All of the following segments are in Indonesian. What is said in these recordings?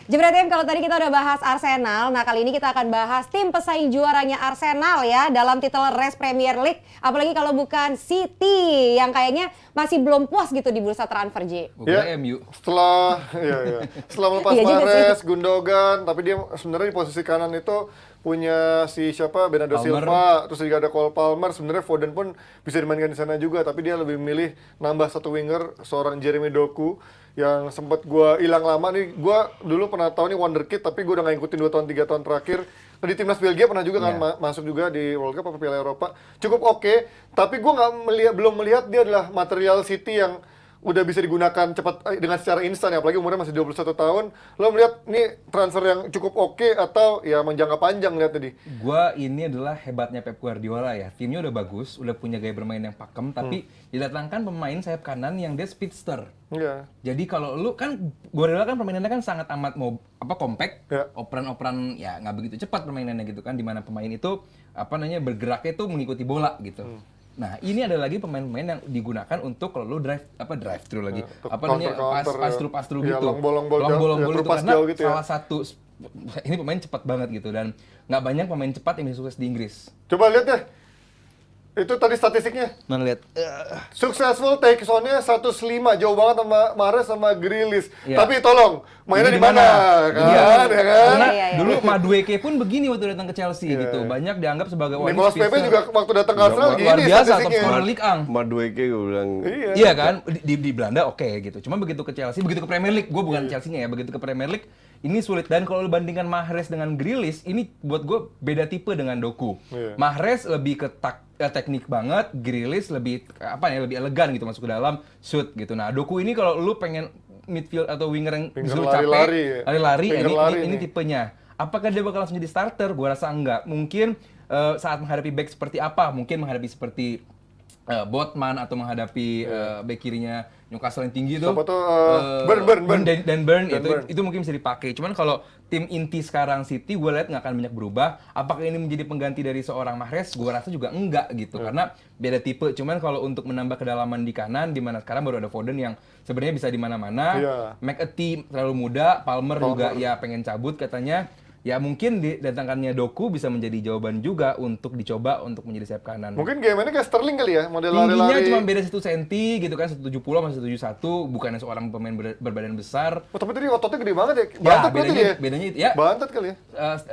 Jebret Tim, kalau tadi kita udah bahas Arsenal, nah kali ini kita akan bahas tim pesaing juaranya Arsenal ya dalam titel Race Premier League. Apalagi kalau bukan City yang kayaknya masih belum puas gitu di bursa transfer J. Ya, MU. setelah melepas Iya juga Mahrez, Gundogan, tapi dia sebenarnya di posisi kanan itu punya si siapa Bernardo Palmer. Silva, terus juga ada Cole Palmer. Sebenarnya Foden pun bisa dimainkan di sana juga, tapi dia lebih memilih nambah satu winger, seorang Jeremy Doku yang sempat gua hilang lama nih. Gua dulu pernah tahu nih wonderkid, tapi gua udah nggak ngikutin 2 tahun 3 tahun terakhir. Nah, di timnas Belgia pernah juga kan masuk juga di World Cup atau Piala Eropa. Cukup oke, tapi gua belum melihat dia adalah material City yang udah bisa digunakan cepat dengan secara instan ya, apalagi umurnya masih 21 tahun. Lo melihat ini transfer yang cukup oke atau ya menjangka panjang lihat tadi? Gua ini adalah hebatnya Pep Guardiola ya. Timnya udah bagus, udah punya gaya bermain yang pakem, tapi didatangkan pemain sayap kanan yang dia speedster. Iya. Jadi kalau lu kan Guardiola kan permainannya kan sangat amat compact, Ya. operan-operan ya nggak begitu cepat permainannya gitu kan, dimana pemain itu bergeraknya itu mengikuti bola gitu. Nah, ini ada lagi pemain-pemain yang digunakan untuk kalau lu drive thru lagi. Pass through Ya, gitu. long ball Long ya, ball itu terlepas karena jauh gitu ya. salah satu ini pemain cepat banget gitu dan nggak banyak pemain cepat yang bisa sukses di Inggris. Coba lihat deh. Itu tadi statistiknya. Mana lihat? Successful take on-nya 105, jauh banget sama Mahrez sama Grealish. Iya. Tapi tolong, mainnya Ini di mana? Kan, Iya. ya kan? Karena Iya. dulu Madueke pun begini waktu datang ke Chelsea Iya. gitu. Banyak dianggap sebagai wah, ini Nicolas Pepe speedster. juga waktu datang ke Arsenal luar gini biasa top statistiknya. scorer Ligue 1. Madueke gue bilang Iya kan, di Belanda oke gitu. Cuma begitu ke Chelsea, begitu ke Premier League, gue bukan Chelsea-nya ya, begitu ke Premier League, ini sulit. Dan kalau lu bandingkan Mahrez dengan Grealish, ini buat gue beda tipe dengan Doku. Iya. Mahrez lebih ke teknik banget, Grealish lebih lebih elegan gitu masuk ke dalam shoot gitu. Nah, Doku ini kalau lu pengen midfield atau winger yang Winger disuruh lari-lari ya. capek, lari-lari, Winger lari ini nih. tipenya. Apakah dia bakal langsung jadi starter? Gua rasa enggak. Mungkin saat menghadapi back seperti apa? Mungkin menghadapi seperti Botman atau menghadapi back kirinya Newcastle yang tinggi itu. Siapa tuh, Burn. Dan Burn itu mungkin bisa dipakai. Cuman kalau tim inti sekarang City gue lihat nggak akan banyak berubah. Apakah ini menjadi pengganti dari seorang Mahrez? Gue rasa juga enggak gitu. Karena beda tipe. Cuman kalau untuk menambah kedalaman di kanan, di mana sekarang baru ada Foden yang sebenarnya bisa di mana-mana. Iya. McAtee terlalu muda, Palmer juga ya pengen cabut katanya. Ya mungkin didatangkannya Doku bisa menjadi jawaban juga untuk dicoba untuk menjadi sayap kanan. Mungkin game ini kayak Sterling kali ya, model Tingginya lari-lari. cuma beda 1 cm gitu kan, 170 sama 171, bukannya seorang pemain berbadan besar. Oh, tapi tadi ototnya gede banget ya. Ya, Bantet berarti dia. bedanya itu ya. Bantet kali ya.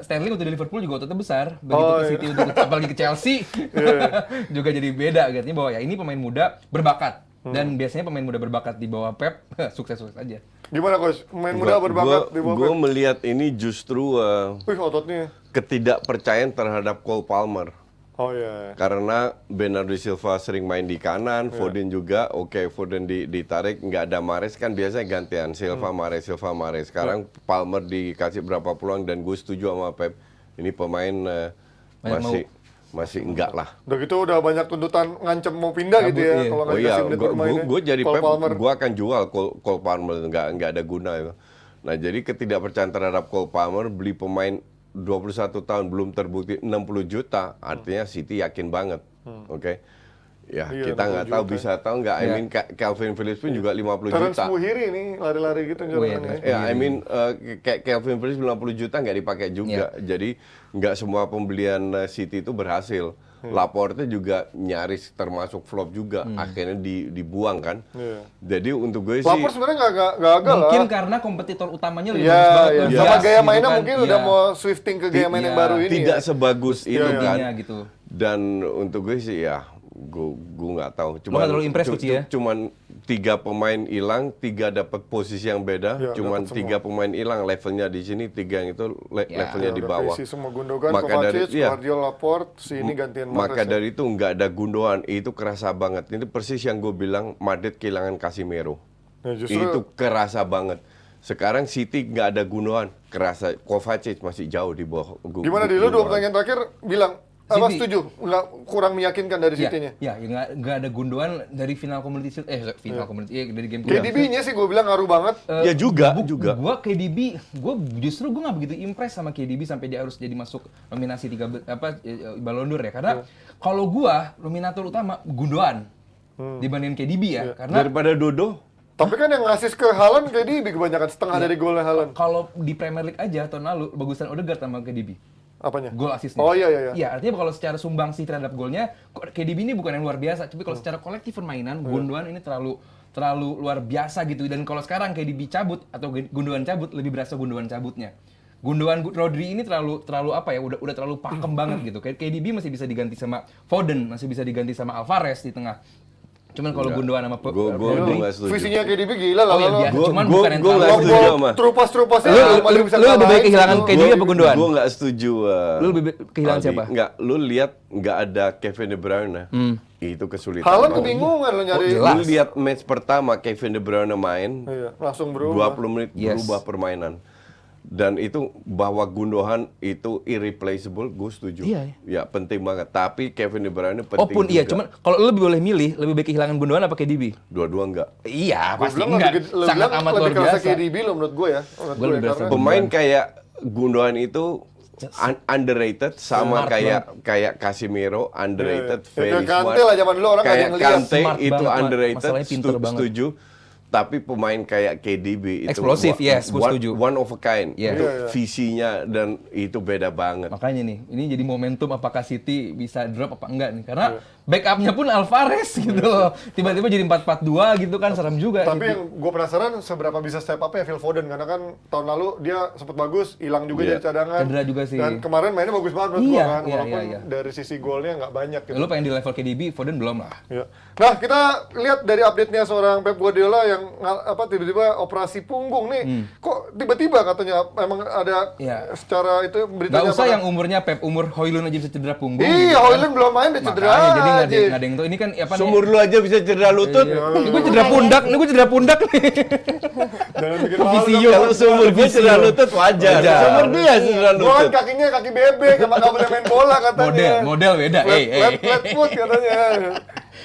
Sterling waktu di Liverpool juga ototnya besar, begitu ke iya. City apalagi ke Chelsea juga jadi beda. Artinya bahwa ya ini pemain muda berbakat dan biasanya pemain muda berbakat di bawah Pep sukses-sukses aja. Gimana coach? Main muda berbakat di bawah. Gue melihat ini justru Wih, ototnya. ketidakpercayaan terhadap Cole Palmer. Oh iya. Karena Bernardo Silva sering main di kanan, Foden juga, Foden ditarik, nggak ada Mahrez kan biasanya gantian Silva Mahrez. Sekarang Palmer dikasih berapa peluang dan gue setuju sama Pep. Ini pemain masih enggak lah. Udah gitu udah banyak tuntutan ngancem mau pindah gitu ya Iya. kalau nggak Oh iya, dikasih menit bermainnya. gue jadi Cole Pep, Palmer. gue akan jual Cole Palmer, nggak ada guna itu. Nah jadi ketidakpercayaan terhadap Cole Palmer, beli pemain 21 tahun belum terbukti 60 juta, artinya City yakin banget, oke? Ya Iya, kita nggak 60 tahu juta. bisa tahu nggak. I mean Calvin Phillips pun juga 50 Terence juta. Muhiri nih lari-lari gitu jalanannya. Ya, I mean kayak Calvin Phillips 50 juta nggak dipakai juga. Jadi nggak semua pembelian City itu berhasil. Laporte juga nyaris termasuk flop juga. Akhirnya dibuang kan. Iya. Jadi untuk gue sih Lapor sebenarnya nggak gagal lah. Mungkin karena kompetitor utamanya lebih Iya, bagus banget. iya. lebih Sama bias gaya gitu mainnya kan. mungkin Iya. udah mau shifting ke gaya main yang baru ini tidak ya. sebagus itu kan. Tingginya gitu. Dan untuk gue sih ya gue nggak tahu. nggak terlalu impress, Coach, ya? Cuman 3 pemain hilang, 3 dapat posisi yang beda. Ya, Cuman dapat 3 pemain hilang, levelnya di sini, 3 yang itu levelnya Ya, di udah bawah. keisi semua Gundogan, Maka Kovacic, dari- iya. Guardiola, Laporte, si ini gantian Mahrez. Maka ya. dari itu nggak ada Gundogan, itu kerasa banget. Ini persis yang gue bilang Madrid kehilangan Casemiro. Ya, justru Itu kerasa banget. Sekarang City nggak ada Gundogan, kerasa Kovacic masih jauh di bawah. gimana di lu 2 Gundogan. pertandingan terakhir bilang apa City. setuju? Nggak kurang meyakinkan dari Ya, City-nya. ya nggak ada Gundogan dari final Community Shield, dari game KDB-nya sih gue bilang ngaruh banget. Ya juga, juga. Gua KDB, justru gue nggak begitu impress sama KDB sampai dia harus jadi masuk nominasi Ballon d'Or ya. Karena kalau gua nominator utama Gundogan dibandingin KDB ya. Karena Daripada Dodo, Tapi kan yang ngasih ke Haaland KDB kebanyakan setengah Iya. dari golnya Haaland. Kalau di Premier League aja tahun lalu bagusan Odegaard sama KDB. Apanya? Gol asisnya. Oh iya iya iya. Iya, artinya kalau secara sumbangsi terhadap golnya, KDB ini bukan yang luar biasa, tapi kalau secara kolektif permainan, Gundogan ini terlalu luar biasa gitu. Dan kalau sekarang KDB cabut atau Gundogan cabut, lebih berasa Gundogan cabutnya. Gundogan Rodri ini terlalu apa ya? Udah terlalu pakem banget gitu. Kayak KDB masih bisa diganti sama Foden, masih bisa diganti sama Alvarez di tengah. Cuman kalau Gundogan sama Gue Rodri, nggak setuju. Visinya KDB gila lah. Oh iya, kalau- biasa. Cuman Gua bukan yang nggak terlalu- setuju sama. Trupas-trupasnya Lu paling bisa lebih baik kalahin kehilangan gitu. KDB apa Gundogan? Gue nggak setuju. Lu lebih kehilangan Aldi. siapa? Nggak, lu lihat nggak ada Kevin De Bruyne. Itu kesulitan. Haaland banget. kebingungan lo nyari. jelas. Lu lihat match pertama Kevin De Bruyne main, Iya, langsung berubah. 20 menit Yes. berubah permainan. Dan itu bahwa Gundogan itu irreplaceable, gue setuju. Iya. Ya penting banget. Tapi Kevin De Bruyne penting Oh pun iya, juga. cuman kalau lu lebih boleh milih, lebih baik kehilangan Gundogan apa KDB? Dua-dua enggak. Iya, Gua pasti bilang enggak. lebih- Sangat bilang amat lebih luar kerasa biasa. KDB lo menurut gue ya. Menurut Gua gue lebih ya, berasa karena Pemain kayak Gundogan itu underrated sama Smart kayak Casemiro underrated, Iya. very Kayak Kante smart. lah, zaman dulu orang nggak ada Kayak yang ngeliat. Kante Smart itu banget, underrated, masalahnya pinter banget. setuju. Tapi pemain kayak KDB itu Eksplosif, yes, gua setuju. one of a kind. Iya. Itu Iya, iya. visinya dan itu beda banget. Makanya nih, ini jadi momentum apakah City bisa drop apa enggak nih. Karena Iya. backupnya pun Alvarez gitu loh. Tiba-tiba jadi 4-4-2 gitu kan, serem juga. Tapi City. yang gue penasaran seberapa bisa step up ya Phil Foden, karena kan tahun lalu dia sempat bagus, hilang juga Iya. jadi cadangan. Cedera juga sih. Dan kemarin mainnya bagus banget menurut Iya, gue kan, iya, walaupun iya. dari sisi golnya nggak banyak gitu. Lu pengen di level KDB, Foden belum lah. Iya. Nah, kita lihat dari update-nya seorang Pep Guardiola yang tiba-tiba operasi punggung nih. Kok tiba-tiba katanya emang ada Iya. secara itu Gak beritanya usah apakah- yang umurnya Pep, umur Højlund aja bisa cedera punggung. Iya, gitu kan. Højlund belum main udah cedera Makanya, jadi nggak aja. ada yang tahu. Ini kan apa nih? Seumur lu aja bisa cedera lutut. Ini gue cedera pundak, ini gue cedera pundak nih. Jangan bikin malu dong. Visio. Kalau seumur gue cedera lutut wajar. Wajar. Seumur dia cedera Gua kan lutut. kakinya kaki bebek, emang nggak boleh main bola katanya. Model beda. Flat foot katanya.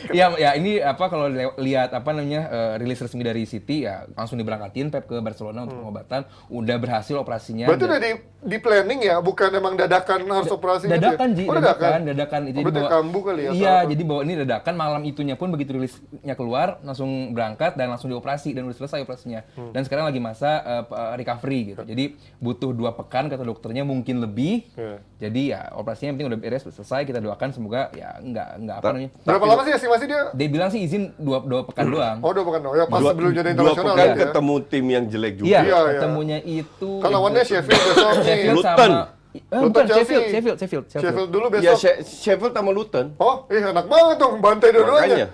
Ya ini apa kalau lihat apa namanya rilis resmi dari City ya langsung diberangkatin Pep ke Barcelona untuk pengobatan, udah berhasil operasinya. Berarti Dan- udah di planning ya, bukan emang dadakan harus operasi gitu ya? dadakan Ji, Oh, dadakan itu Oh, berarti kambuh kali ya, iya, atau apa? jadi bawa ini dadakan malam itunya pun begitu rilisnya keluar langsung berangkat dan langsung dioperasi dan udah selesai operasinya. Dan sekarang lagi masa recovery gitu. Jadi butuh 2 pekan kata dokternya, mungkin lebih. Iya. Jadi ya operasinya yang penting udah beres, selesai, kita doakan semoga ya enggak apa namanya. Berapa lama sih estimasi dia? Dia bilang sih izin 2 pekan doang. Oh, 2 pekan. Oh ya, pas sebelum jadi Dua internasional pekan gitu ya. ketemu tim yang jelek juga. Iya, Iya, iya. ketemunya itu Kan lawannya Sheffield besok nih. Sheffield Luton. sama Luton bukan Chelsea. Sheffield. Sheffield dulu Ya besok. Sheffield sama Luton. Oh, enak banget dong, bantai Makanya. dua-duanya.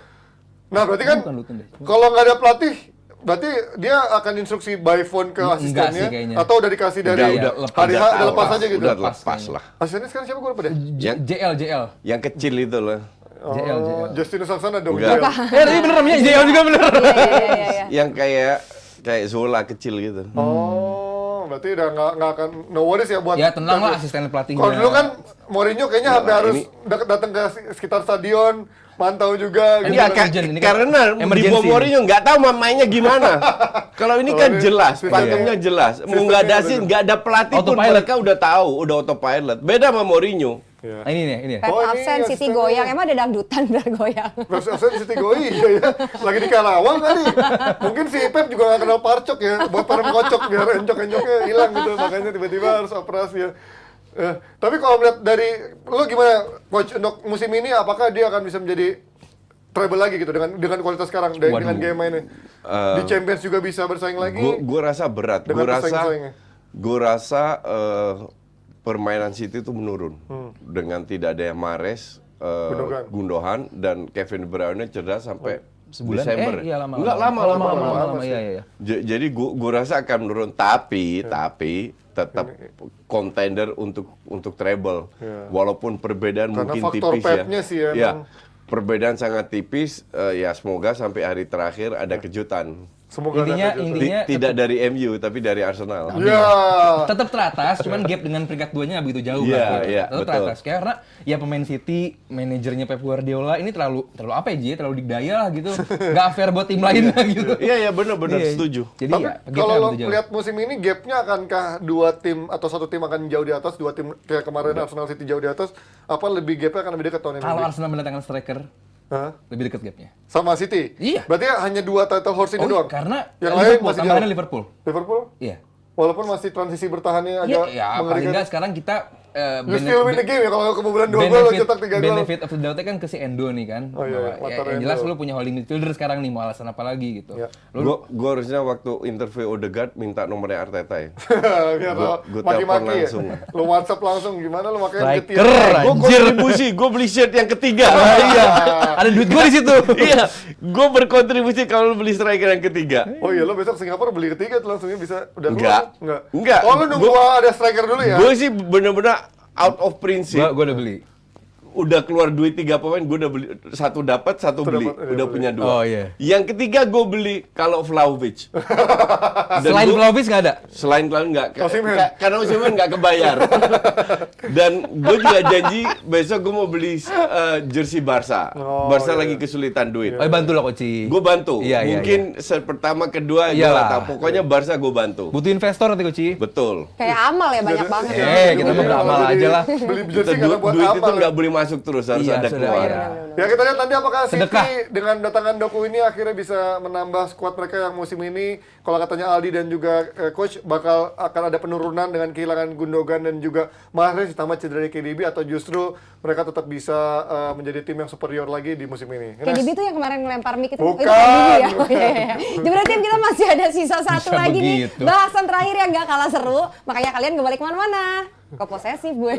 Nah, berarti kan Bukan Luton deh. kalau nggak ada pelatih, berarti dia akan instruksi by phone ke Enggak asistennya sih kayaknya. atau udah dikasih dari udah lepas. hari H Udah udah lepas tahu aja gitu. Udah Lepas lepas kayaknya. lah. Asistennya sekarang siapa gue lupa deh? JL. Yang kecil itu lah. JL. Justinus Saksana dong. Enggak. JL. Tapi bener namanya JL juga bener. Iya. Yang kayak Zola kecil gitu. Oh, berarti udah nggak akan no worries ya buat. Ya tenang lah asisten pelatihnya. Kalau dulu kan Mourinho kayaknya sampai Nah, harus ini- datang ke sekitar stadion, mantau juga gitu. Ini Iya, bukan urgent, ini kan karena di emergency. bawah Mourinho nggak tahu mainnya gimana. Kalau ini kan Oh, ini jelas, sistemnya- pakemnya jelas. Mau sistemnya nggak ada udah- sih, nggak ada pelatih pun Autopilot. mereka udah tahu, udah autopilot. Beda sama Mourinho. Iya. Nah, ini. Pep Oh, ini absen, City asistennya. goyang. Emang ada dangdutan biar goyang. Terus Absen City Goi, iya ya. Lagi di Karawang kali. Mungkin si Pep juga nggak kenal parcok ya, buat parem kocok biar encok-encoknya hilang gitu. Makanya tiba-tiba harus operasi ya. Tapi kalau melihat dari lu gimana coach untuk musim ini, apakah dia akan bisa menjadi treble lagi gitu dengan kualitas sekarang dengan game mainnya? Di Champions juga bisa bersaing lagi. Gue rasa berat. Dengan Gue pesaing-pesaingnya. rasa permainan City itu menurun dengan tidak ada Mahrez, Gundogan dan Kevin De Bruyne cedera sampai Sebulan? Desember. Iya lama. Enggak lama. Iya. Jadi gua rasa akan menurun, tapi tetap contender untuk treble. Iya. Walaupun perbedaan Karena mungkin faktor tipis Pepnya ya. sih ya, Ya, emang. perbedaan sangat tipis. Ya semoga sampai hari terakhir ada kejutan. Semoga Intinya- ada kejutan. intinya Tidak dari MU tapi dari Arsenal. Ya. Tetap teratas, cuman gap dengan peringkat 2-nya nggak begitu jauh Iya, kan. iya, Tetap betul. teratas. Karena ya pemain City, manajernya Pep Guardiola ini terlalu apa ya Ji? Terlalu digdaya lah gitu. Nggak fair buat tim lainnya gitu. Iya benar Iya. setuju. Jadi Tapi ya gapnya kalau nggak lo begitu jauh. lihat musim ini gapnya akankah dua tim atau satu tim akan jauh di atas, dua tim kayak kemarin Arsenal City jauh di atas, apa lebih gapnya akan lebih dekat tahun ini? Kalau Arsenal mendatangkan striker Hah? Lebih dekat gapnya. Sama City? Iya. Berarti hanya 2 title horse ini doang? Karena yang lain Liverpool, masih tambahannya jauh. Liverpool. Liverpool? Iya. Walaupun masih transisi bertahannya agak Ya, paling mengerikan. nggak sekarang kita You still win the game ya kalau kebobolan 2 gol lo cetak 3 gol. benefit of the doubt kan ke si Endo nih kan. Oh iya, Bahwa, Lautaro yang jelas Endo. lu punya holding midfielder sekarang nih, mau alasan apa lagi gitu. Ya. Gua harusnya waktu interview Odegaard minta nomornya Arteta ya. Biar Gua lo telepon maki-maki ya. langsung. Lo WhatsApp langsung gimana lo makanya Striker, getir. Gue kontribusi, gue beli shirt yang ketiga. Iya, ada duit gua di situ. Iya, gue berkontribusi kalau lu beli striker yang ketiga. Oh iya lo besok Singapura beli ketiga tuh langsungnya bisa udah Enggak. keluar? Enggak. Oh lu nunggu ada striker dulu ya? Gue sih bener-bener out of principle. Gua udah beli. Udah keluar duit 3 pemain, gue udah beli satu dapat, satu beli, dapat, udah iya, punya 2. Oh, iya. Yang ketiga gue beli kalau Vlahovic. Dan Selain gua- Vlahovic nggak ada. Selain Vlahovic nggak, Osimhen. karena Osimhen nggak kebayar. Dan gue juga janji besok gue mau beli jersey Barca. Oh, Barca iya. lagi kesulitan duit. Oh, bantu lah Koci. Gue bantu. Iya, iya, Mungkin set pertama, kedua, gue Iyalah. nggak tahu. Pokoknya Barca gue bantu. Butuh investor nanti Koci. Betul. Kayak amal ya banyak banget. Kita mah beramal Kalau aja jadi lah. Beli Kita jersey karena buat duit itu amal. nggak boleh masuk terus, harus Iya, ada sudah, keluar. iya. Ya kita lihat nanti apakah City Sedekah. dengan datangan Doku ini akhirnya bisa menambah skuad mereka yang musim ini. Kalau katanya Aldi dan juga coach bakal akan ada penurunan dengan kehilangan Gundogan dan juga Mahrez ditambah cedera KDB, atau justru mereka tetap bisa menjadi tim yang superior lagi di musim ini. KDB tuh yang kemarin ngelempar mic itu Bukan. KDB ya. Oh, iya, iya. Jadi tim kita masih ada sisa satu Bisa lagi nih. begitu. Bahasan terakhir yang gak kalah seru. Makanya kalian gak balik kemana-mana. Kok posesif gue.